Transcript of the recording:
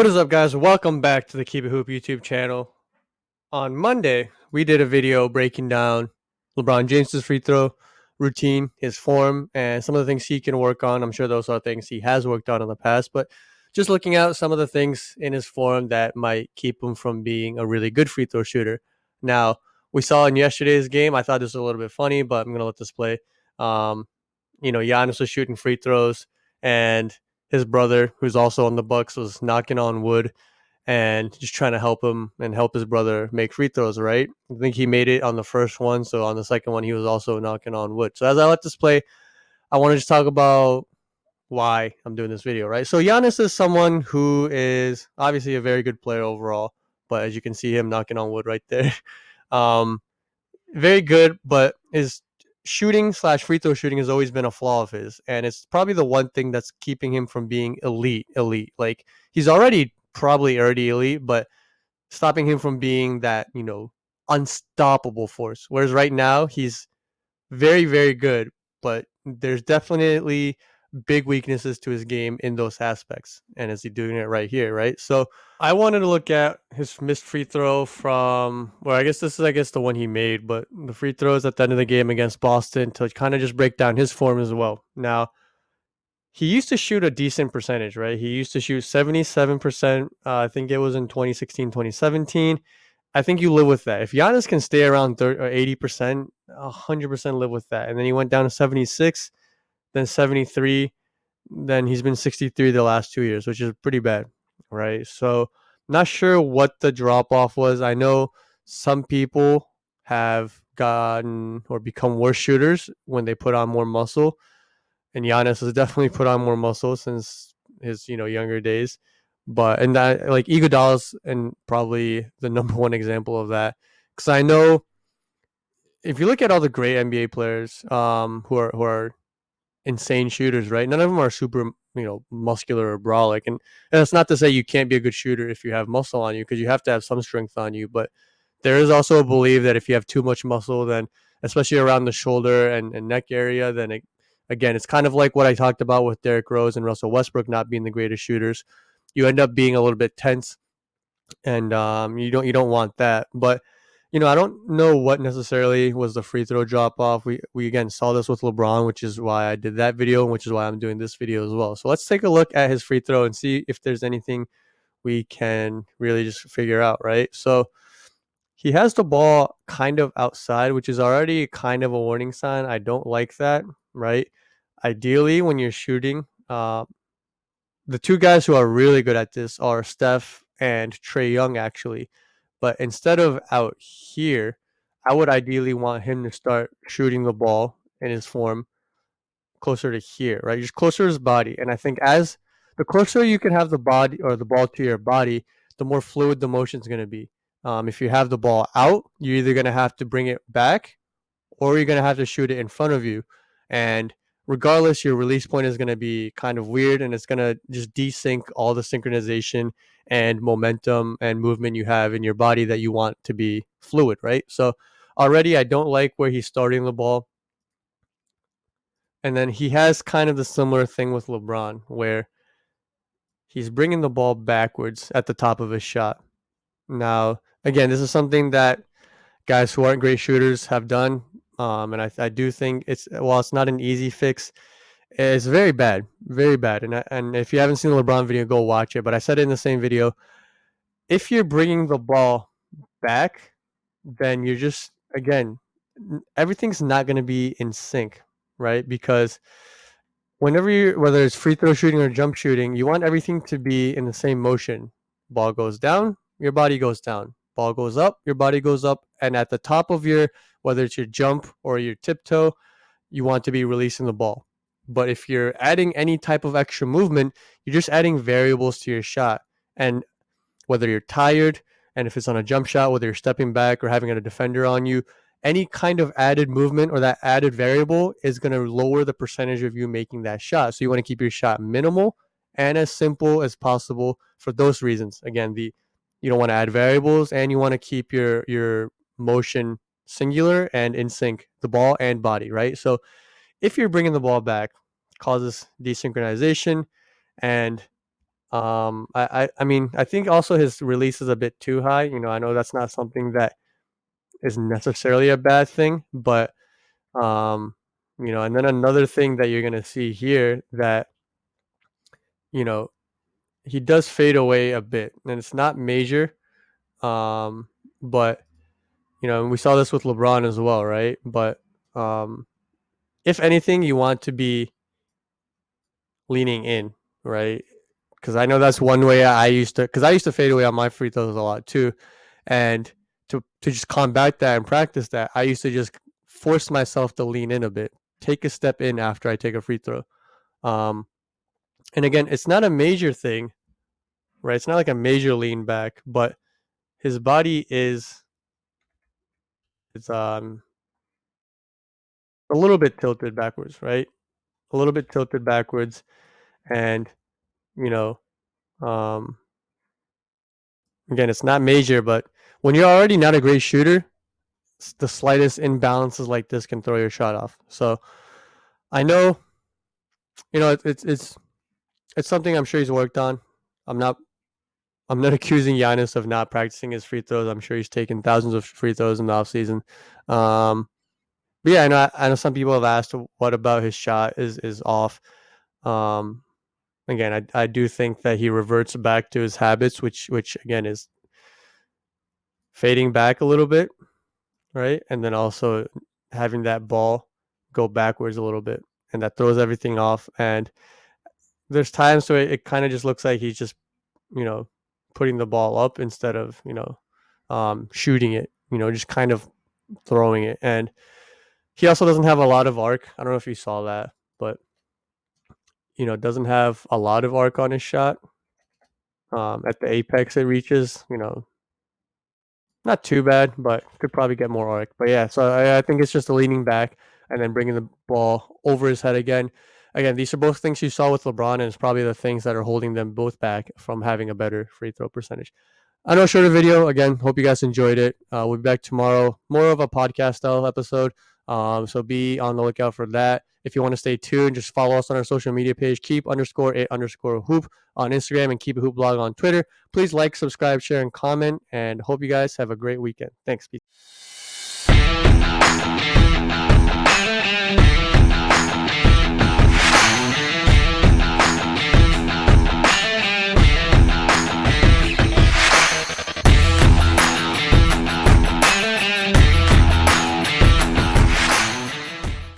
What is up, guys? Welcome back to the Keep It Hoop YouTube channel. On Monday, we did a video breaking down LeBron James's free throw routine, his form, and some of the things he can work on. I'm sure those are things he has worked on in the past, but just looking at some of the things in his form that might keep him from being a really good free throw shooter. Now, we saw in yesterday's game, I thought this was a little bit funny, but I'm going to let this play. Um, Giannis was shooting free throws, and his brother, who's also on the Bucks, was knocking on wood and just trying to help him and help his brother make free throws, right? I think he made it on the first one. So on the second one, he was also knocking on wood. So as I let this play, I want to just talk about why I'm doing this video, right? So Giannis is someone who is obviously a very good player overall, but as you can see him knocking on wood right there, um, very good, but his shooting slash free throw shooting has always been a flaw of his, and it's probably the one thing that's keeping him from being elite. Like he's already elite, but stopping him from being that unstoppable force. Whereas right now he's very very good, but there's definitely big weaknesses to his game in those aspects, and is he doing it right here, right? So I wanted to look at his missed free throw from, well, I guess this is the one he made, but the free throws at the end of the game against Boston to kind of just break down his form as well. Now, he used to shoot a decent percentage, right? He used to shoot 77%. I think it was in 2016, 2017. I think you live with that. If Giannis can stay around 30 or 80%, 100% live with that. And then he went down to 76, then 73, then he's been 63 the last 2 years, which is pretty bad, right? So, not sure what the drop off was. I know some people have gotten or become worse shooters when they put on more muscle, and Giannis has definitely put on more muscle since his younger days. But and that, like, Iguodala's and probably the number one example of that, because I know if you look at all the great NBA players, who are insane shooters, right? None of them are super, muscular or brolic. And it's not to say you can't be a good shooter if you have muscle on you, because you have to have some strength on you. But there is also a belief that if you have too much muscle, then especially around the shoulder and neck area, then again, it's kind of like what I talked about with Derrick Rose and Russell Westbrook not being the greatest shooters. You end up being a little bit tense, and you don't want that. But I don't know what necessarily was the free throw drop off. We again saw this with LeBron, which is why I did that video, and which is why I'm doing this video as well. So let's take a look at his free throw and see if there's anything we can really just figure out, right? So he has the ball kind of outside, which is already kind of a warning sign. I don't like that, right? Ideally, when you're shooting, the two guys who are really good at this are Steph and Trey Young, actually. But instead of out here, I would ideally want him to start shooting the ball in his form closer to here, right? Just closer to his body. And I think as the closer you can have the body or the ball to your body, the more fluid the motion is going to be. If you have the ball out, you're either going to have to bring it back or you're going to have to shoot it in front of you. And regardless, your release point is going to be kind of weird, and it's going to just desync all the synchronization and momentum and movement you have in your body that you want to be fluid, right? So already I don't like where he's starting the ball. And then he has kind of the similar thing with LeBron, where he's bringing the ball backwards at the top of his shot. Now, again, this is something that guys who aren't great shooters have done. And I do think it's not an easy fix. It's very bad. And if you haven't seen the LeBron video, go watch it. But I said it in the same video. If you're bringing the ball back, then you're just, again, everything's not going to be in sync, right? Because whether it's free throw shooting or jump shooting, you want everything to be in the same motion. Ball goes down, your body goes down. Ball goes up, your body goes up. And at the top of whether it's your jump or your tiptoe, you want to be releasing the ball. But if you're adding any type of extra movement, you're just adding variables to your shot. And whether you're tired, and if it's on a jump shot, whether you're stepping back or having a defender on you, any kind of added movement or that added variable is going to lower the percentage of you making that shot. So you want to keep your shot minimal and as simple as possible for those reasons. Again, you don't want to add variables, and you want to keep your motion singular and in sync, the ball and body, right? So if you're bringing the ball back, it causes desynchronization, and I mean, I think also his release is a bit too high. I know that's not something that is necessarily a bad thing, but um, and then another thing that you're gonna see here that you know he does fade away a bit, and it's not major, um, but and we saw this with LeBron as well, right? But um, if anything, you want to be leaning in, right? Because I know that's one way I used to, because I used to fade away on my free throws a lot too, and to just combat that and practice that, I used to just force myself to lean in a bit, take a step in after I take a free throw. Um, and again, it's not a major thing, right? It's not like a major lean back, but his body is it's a little bit tilted backwards, right? A little bit tilted backwards, and you know, um, again, it's not major, but when you're already not a great shooter, the slightest imbalances like this can throw your shot off. So I know, it's something I'm sure he's worked on. I'm not I'm not accusing Giannis of not practicing his free throws. I'm sure he's taken thousands of free throws in the offseason. Um, but yeah, I know some people have asked what about his shot is off. Um, again, I do think that he reverts back to his habits, which again is fading back a little bit, right? And then also having that ball go backwards a little bit, and that throws everything off. And there's times where it kind of just looks like he's just, you know, putting the ball up instead of, shooting it, just kind of throwing it. And he also doesn't have a lot of arc. I don't know if you saw that, but, doesn't have a lot of arc on his shot. At the apex it reaches, not too bad, but could probably get more arc. But yeah, so I think it's just a leaning back and then bringing the ball over his head again. Again, these are both things you saw with LeBron, and it's probably the things that are holding them both back from having a better free throw percentage. I know, shorter video. Again, hope you guys enjoyed it. We'll be back tomorrow, more of a podcast style episode. So be on the lookout for that. If you want to stay tuned, just follow us on our social media page, keep_it_hoop on Instagram and keep a hoop blog on Twitter. Please like, subscribe, share, and comment. And hope you guys have a great weekend. Thanks. Peace.